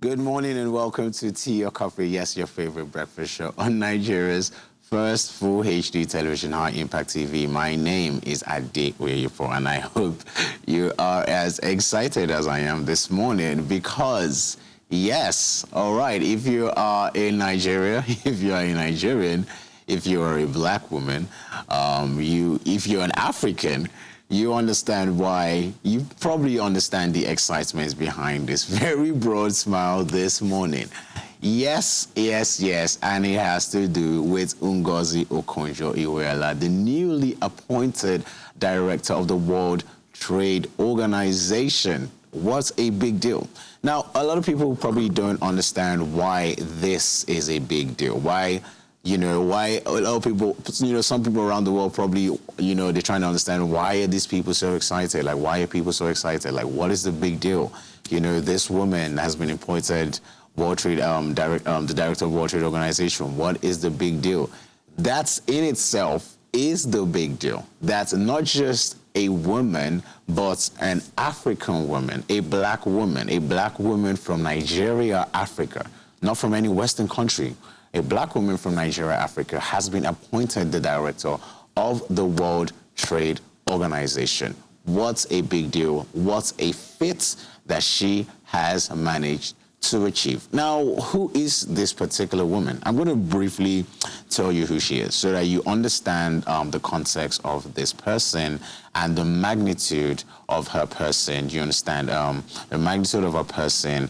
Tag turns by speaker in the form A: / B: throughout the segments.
A: Good morning and welcome to Tea or Coffee, yes, your favorite breakfast show on Nigeria's first full HD television, High Impact TV. My name is Ade Oyeyepo, and I hope you are as excited as I am this morning because, yes, all right, if you are in Nigeria, if you are a Nigerian, if you are a black woman, if you're an African, you understand why, you probably understand the excitement behind this very broad smile this morning. Yes, yes, yes, and it has to do with Okonjo Iweala, the newly appointed director of the World Trade Organization. What's a big deal? Now, a lot of people probably don't understand why this is a big deal. Why a lot of people, some people around the world probably, they're trying to understand why are these people so excited? Like, why are people so excited? Like, what is the big deal? This woman has been appointed World Trade, the director of World Trade Organization. What is the big deal? That's in itself is the big deal. That's not just a woman, but an African woman, a black woman from Nigeria, Africa, not from any Western country. A black woman from Nigeria, Africa, has been appointed the director of the World Trade Organization. What's a big deal? What's a feat that she has managed to achieve? Now, who is this particular woman? I'm going to briefly tell you who she is so that you understand the context of this person and the magnitude of her person. You understand the magnitude of her person,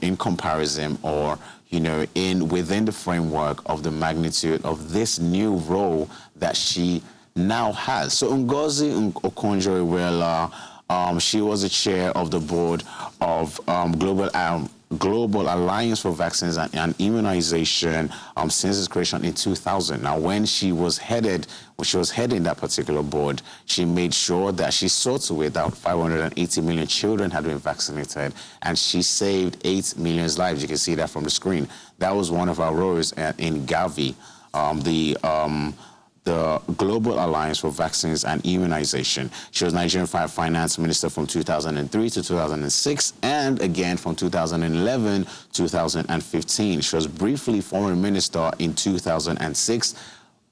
A: in comparison or within the framework of the magnitude of this new role that she now has. So Ngozi Okonjo-Iweala, she was the chair of the board of Global Alliance for Vaccines and Immunization since its creation in 2000. Now, when she was heading that particular board, she made sure that she saw to it that 580 million children had been vaccinated, and she saved 8 million lives. You can see that from the screen. That was one of our roles in Gavi, the Global Alliance for Vaccines and Immunization. She was Nigerian Finance Minister from 2003 to 2006, and again from 2011 to 2015. She was briefly Foreign Minister in 2006.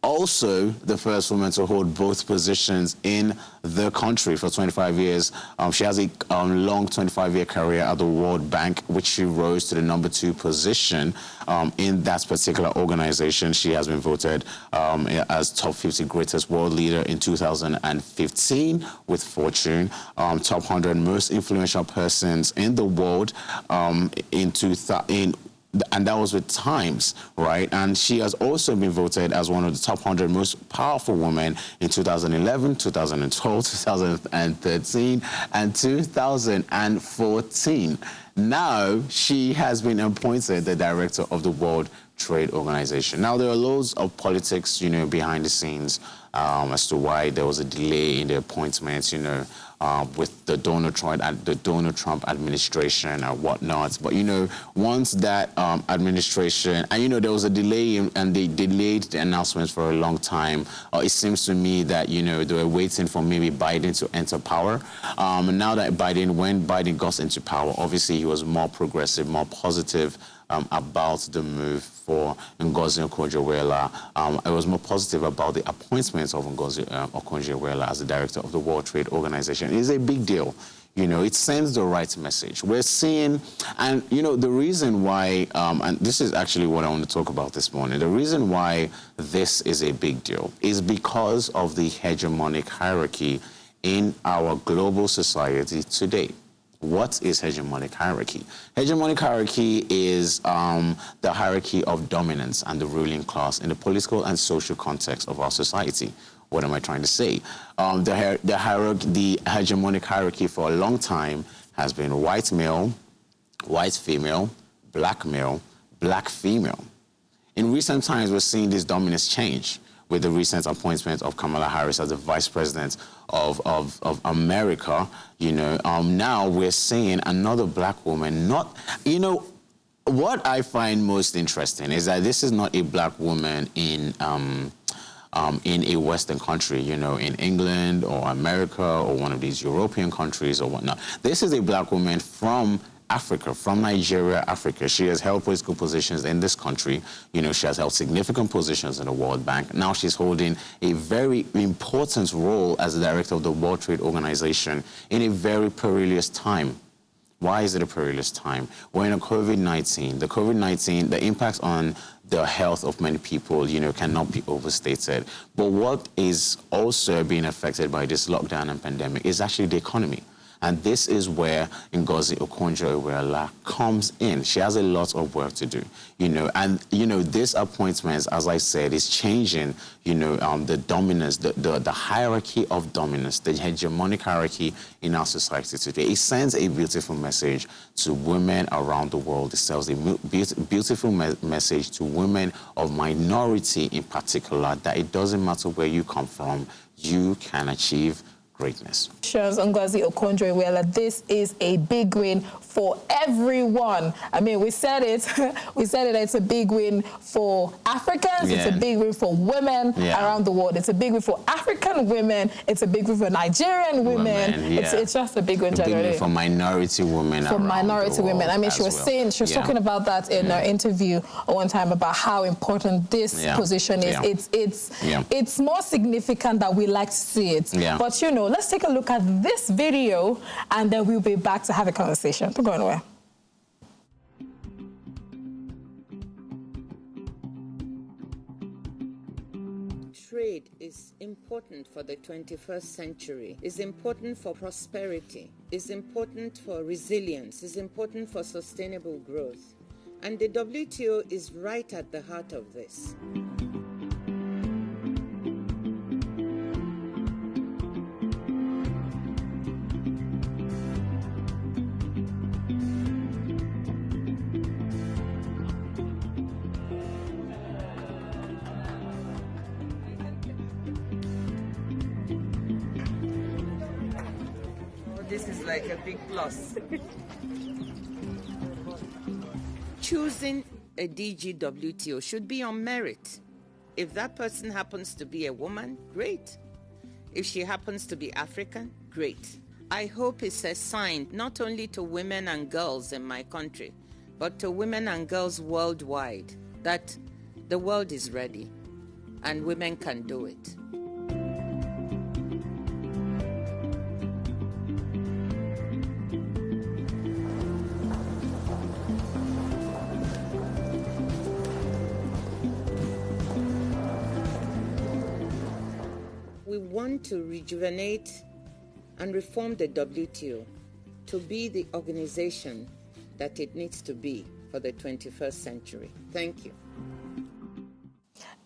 A: Also, the first woman to hold both positions in the country for 25 years. She has a long 25-year career at the World Bank, which she rose to the #2 position in that particular organization. She has been voted as top 50 greatest world leader in 2015 with Fortune, top 100 most influential persons in the world and that was with Times, right? And she has also been voted as one of the top 100 most powerful women in 2011, 2012, 2013, and 2014. Now, she has been appointed the director of the World Trade Organization. Now, there are loads of politics, behind the scenes as to why there was a delay in the appointments, with the Donald Trump administration and whatnot. But, once that administration, and, there was a delay and they delayed the announcements for a long time. It seems to me that, they were waiting for maybe Biden to enter power. Now that when Biden got into power, obviously he was more progressive, more positive about the move for Ngozi Okonjo-Iweala. I was more positive about the appointment of Ngozi Okonjo-Iweala as the director of the World Trade Organization. It is a big deal. It sends the right message. We're seeing, and, the reason why, and this is actually what I want to talk about this morning, the reason why this is a big deal is because of the hegemonic hierarchy in our global society today. What is hegemonic hierarchy? Hegemonic hierarchy is the hierarchy of dominance and the ruling class in the political and social context of our society. What am I trying to say? The hegemonic hierarchy for a long time has been white male, white female, black male, black female. In recent times, we're seeing this dominance change with the recent appointment of Kamala Harris as the Vice President of America. Now we're seeing another black woman. What I find most interesting is that this is not a black woman in a Western country, in England or America or one of these European countries or whatnot. This is a black woman from Africa, from Nigeria, Africa. She has held political positions in this country. You know, she has held significant positions in the World Bank. Now she's holding a very important role as the director of the World Trade Organization in a very perilous time. Why is it a perilous time? We're in a COVID-19. The impact on the health of many people, you know, cannot be overstated. But what is also being affected by this lockdown and pandemic is actually the economy. And this is where Ngozi Okonjo-Iweala comes in. She has a lot of work to do, you know. And, you know, this appointment, as I said, is changing, you know, the dominance, the hierarchy of dominance, the hegemonic hierarchy in our society today. It sends a beautiful message to women around the world. It sends a beautiful message to women of minority in particular, that it doesn't matter where you come from, you can achieve greatness.
B: Ngozi Okonjo-Iweala, this is a big win for everyone. I mean, we said it. It's a big win for Africans. It's a big win for women around the world. It's a big win for African women. It's a big win for Nigerian women. It's just a big win generally.
A: Big win for minority women.
B: For minority women. I mean, she was talking about that in her interview one time about how important this position is. It's more significant that we like to see it. But you know, let's take a look at this video, and then we'll be back to have a conversation. Don't go anywhere.
C: Trade is important for the 21st century. It's important for prosperity. It's important for resilience. It's important for sustainable growth. And the WTO is right at the heart of this. This is like a big plus. Choosing a DG WTO should be on merit. If that person happens to be a woman, great. If she happens to be African, great. I hope it's a sign not only to women and girls in my country, but to women and girls worldwide, that the world is ready and women can do it. We want to rejuvenate and reform the WTO to be the organization that it needs to be for the 21st century. Thank you.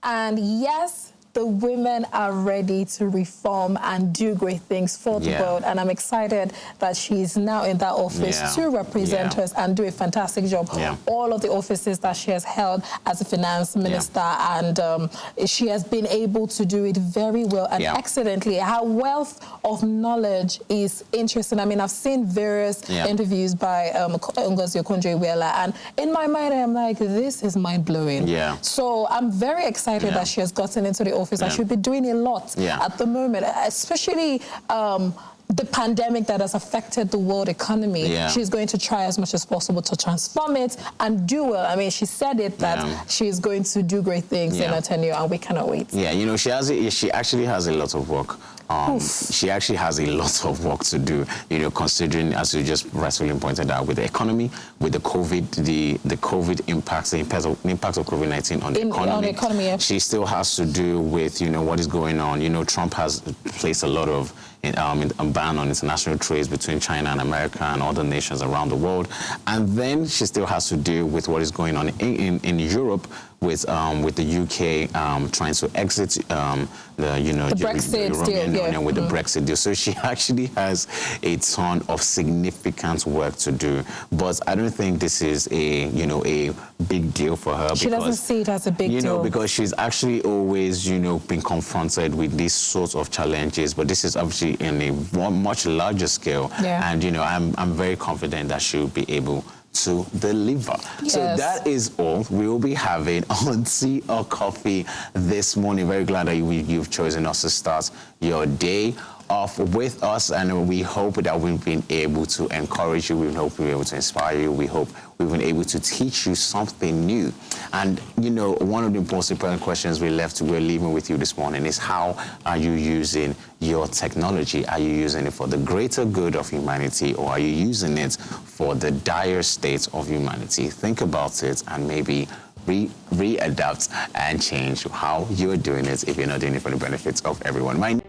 B: And yes, the women are ready to reform and do great things for the world. And I'm excited that she's now in that office to represent us and do a fantastic job. All of the offices that she has held as a finance minister, and she has been able to do it very well and excellently. Her wealth of knowledge is interesting. I mean, I've seen various interviews by Ngozi Okonjo-Iweala, and in my mind, I'm like, this is mind-blowing. So I'm very excited that she has gotten into the office. I should be doing a lot at the moment, especially the pandemic that has affected the world economy. She's going to try as much as possible to transform it and do well. I mean, she said it that she's going to do great things in her tenure, and we cannot wait. You
A: know, she actually has a lot of work. She actually has a lot of work to do, you know, considering, as you just rightfully pointed out, with the economy, with the COVID, the COVID impacts, the impact of COVID-19 on the economy. She still has to do with, you know, what is going on. You know, Trump has placed a lot of a ban on international trades between China and America and other nations around the world. And then she still has to deal with what is going on in Europe with the UK trying to exit the
B: Brexit deal,
A: with the Brexit deal. So she actually has a ton of significant work to do. But I don't think this is a big deal for her.
B: She doesn't see it as a big deal.
A: Because she's actually always, been confronted with these sorts of challenges. But this is obviously in a much larger scale. And, I'm very confident that she'll be able to deliver. So that is all we will be having on Tea or Coffee this morning. Very glad that you've chosen us to start your day off with us, and we hope that we've been able to encourage you. We hope we've been able to inspire you. We hope we've been able to teach you something new. And, you know, one of the most important questions we're leaving with you this morning is, how are you using your technology? Are you using it for the greater good of humanity, or are you using it for the dire state of humanity? Think about it and maybe readapt and change how you're doing it if you're not doing it for the benefits of everyone.